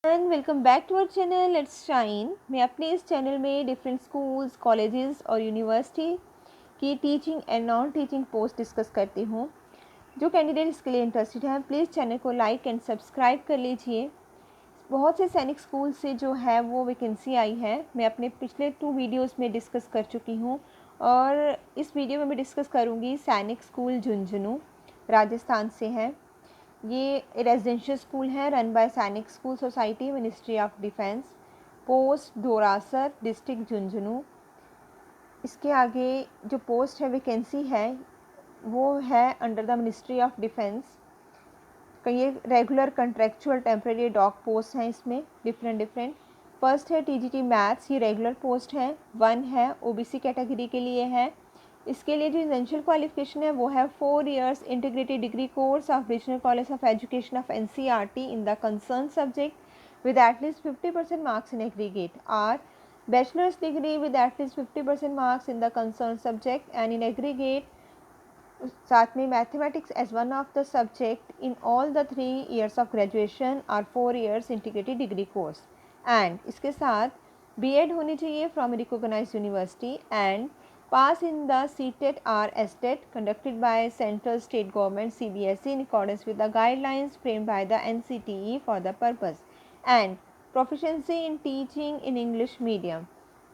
And welcome back to our channel let's shine. मैं अपने इस चैनल में डिफरेंट स्कूल्स, कॉलेजेस और यूनिवर्सिटी की teaching and non teaching post discuss करती हूँ। जो कैंडिडेट इसके लिए इंटरेस्टेड हैं प्लीज़ चैनल को लाइक एंड सब्सक्राइब कर लीजिए। बहुत से सैनिक स्कूल से जो है वो वैकेंसी आई है, मैं अपने पिछले 2 वीडियोस में डिस्कस कर चुकी हूँ और इस वीडियो में मैं डिस्कस करूँगी सैनिक स्कूल झुंझुनू, राजस्थान से है। ये रेजिडेंशियल स्कूल है run by Sainik school society, ministry of defence, post Dorasar, district Jhunjhunu. इसके आगे जो पोस्ट है वैकेंसी है वो है under the ministry of defence. कई regular contractual temporary dog post हैं इसमें डिफरेंट। फर्स्ट है टीजीटी मैथ्स, ये रेगुलर पोस्ट है। 1 है ओबीसी कैटेगरी के लिए है। इसके लिए जो एसेंशियल क्वालिफिकेशन है वो है 4 years integrated degree course of regional college of education of NCERT in the concern subject with at least 50% marks in aggregate, or bachelors degree with at least 50% marks in the concern subject and in aggregate. साथ में mathematics as one of the subject in all the 3 years of graduation और 4 years integrated degree course. And इसके साथ BEd होनी चाहिए from recognised university and pass in the CTET or STET conducted by central state government CBSE in accordance with the guidelines framed by the NCTE for the purpose, and proficiency in teaching in English medium।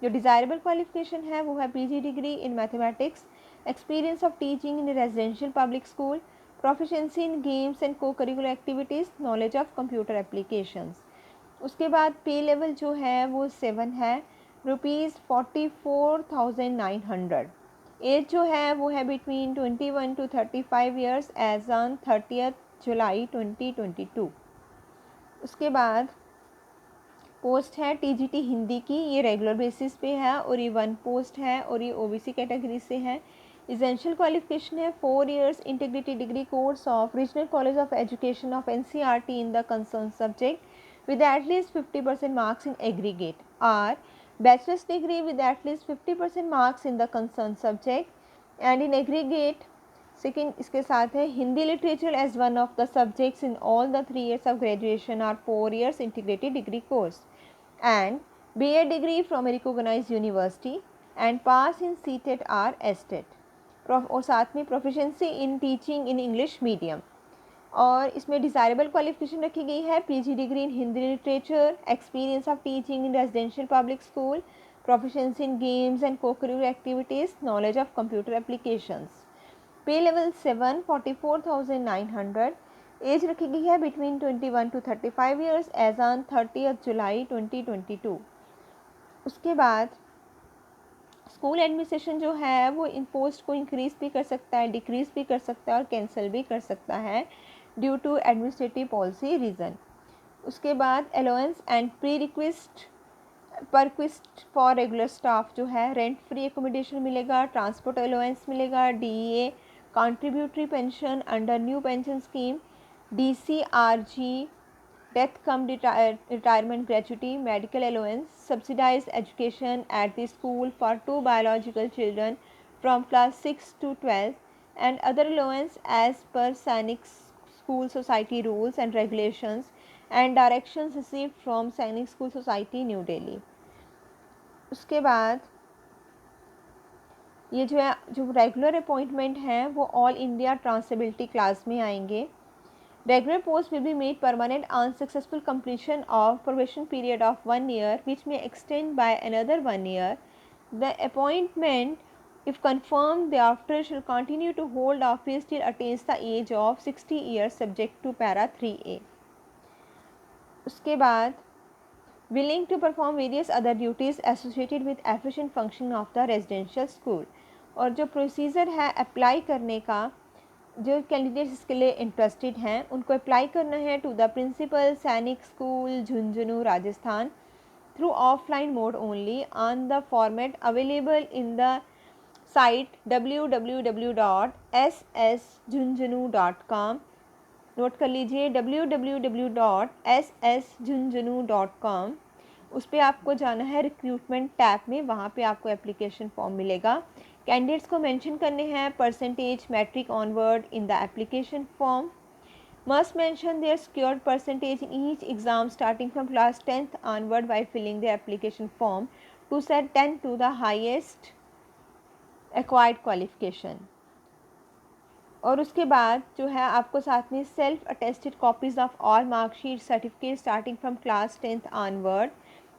जो desirable qualification है वो है PG degree in mathematics, experience of teaching in residential public school, proficiency in games and co curricular activities, knowledge of computer applications. उसके बाद पे level जो है वो 7 है, ₹44,900। एज जो है वो है between 21 to 35 years age on 30 July 2022। उसके बाद पोस्ट है टीजीटी हिंदी की, ये रेगुलर बेसिस पे है और ये 1 पोस्ट है और ये ओबीसी कैटेगरी से है। एसेंशियल क्वालिफिकेशन है 4 years integrated degree course of regional college of education of NCERT in the concern subject with at least 50% marks in aggregate, or bachelor's degree with at least 50% marks in the concerned subject and in aggregate। Second इसके साथ है Hindi literature as one of the subjects in all the 3 years of graduation or 4 years integrated degree course and BA degree from a recognized university and pass in CTET or STET और साथ में proficiency in teaching in English medium. और इसमें desirable qualification रखी गई है PG degree in Hindi literature, experience of teaching in residential public school, proficiency in games and co-curricular activities, knowledge of computer applications. Pay level 7 44,900। Age रखी गई है between 21 to 35 years age on 30 July 2022। उसके बाद school administration जो है वो इन post को increase भी कर सकता है, डिक्रीज़ भी कर सकता है और कैंसिल भी कर सकता है due to administrative policy reason. उसके बाद अलाउंस एंड प्री रिक्वेस्ट पर रिक्वेस्ट फॉर रेगुलर स्टाफ जो है रेंट फ्री एकोमोडेशन मिलेगा, ट्रांसपोर्ट अलाउंस मिलेगा, DEA contributory pension under new pension scheme, DCRG death cum retirement gratuity, medical allowance, subsidized education at the school for 2 biological children from class 6 to 12 and other allowance as per Sainik School Society rules and regulations and directions received from Sainik School Society New Delhi। उसके बाद ये जो regular appointment हैं वो all India ट्रांसएबिलिटी class में आएंगे। Regular posts will be made permanent on successful completion of probation period of 1 year, which may extend by another 1 year. The appointment, if confirmed thereafter, shall continue to hold office till attains the age of 60 years, subject to para 3A। उसके बाद willing to perform various other duties associated with efficient functioning of the residential school। और जो procedure है apply करने का, जो candidates इसके लिए इंटरेस्टेड हैं उनको अप्लाई करना है टू द प्रिंसिपल सैनिक school Jhunjhunu Rajasthan through offline mode only on the format available in the site www.ssjhunjhunu.com। Note कर लीजिए www.ssjhunjhunu.com। उस पर आपको जाना है रिक्रूटमेंट टैब में, वहाँ पे आपको एप्लीकेशन फॉर्म मिलेगा। कैंडिडेट्स को मेंशन करने हैं percentage matric onward in the application form. must mention their scored percentage in each exam starting from class 10th onward by filling their application form to set 10 to the highest acquired qualification. और उसके बाद जो है आपको साथ में self attested copies of all marksheet certificate starting from class 10th onward.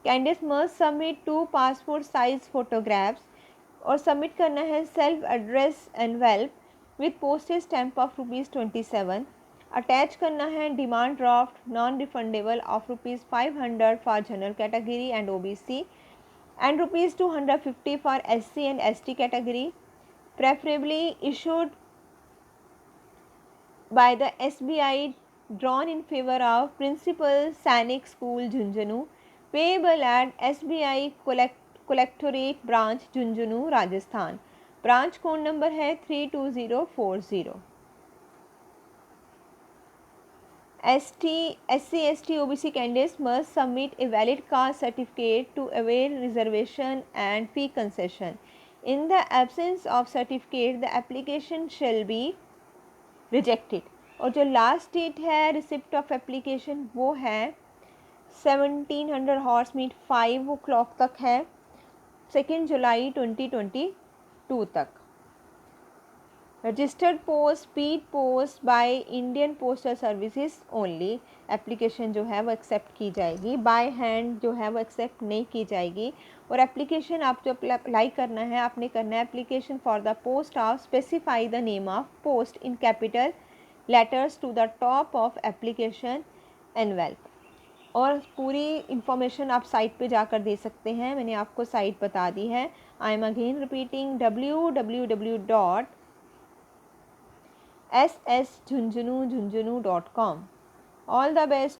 Candidates must submit 2 passport size photographs और submit करना है self address envelope with postage stamp of ₹27. Attach करना है demand draft non refundable of ₹500 for general category and OBC and ₹250 for SC and ST category, preferably issued by the SBI drawn in favor of Principal Sainik School Jhunjhunu, payable at SBI Collectorate Branch Jhunjhunu, Rajasthan. Branch code number है 32040. SC/ST OBC candidates must submit a valid caste certificate to avail reservation and fee concession. In the absence of certificate, the application shall be rejected. और जो last date है receipt of application वो है 1700 horse meet 5 o'clock तक है, 2 जुलाई 2022 तक. Registered post speed post by Indian postal services only. Application जो है वो एक्सेप्ट की जाएगी, बाय हैंड जो है वो एक्सेप्ट नहीं की जाएगी. और एप्लीकेशन आप जो अप्लाई करना है आपने करना है application for the post of specify the name of post in capital letters to the top of application envelope. और पूरी इंफॉर्मेशन आप साइट पे जाकर दे सकते हैं, मैंने आपको साइट बता दी है. I am again repeating www.ssjhunjhunu.com. All the best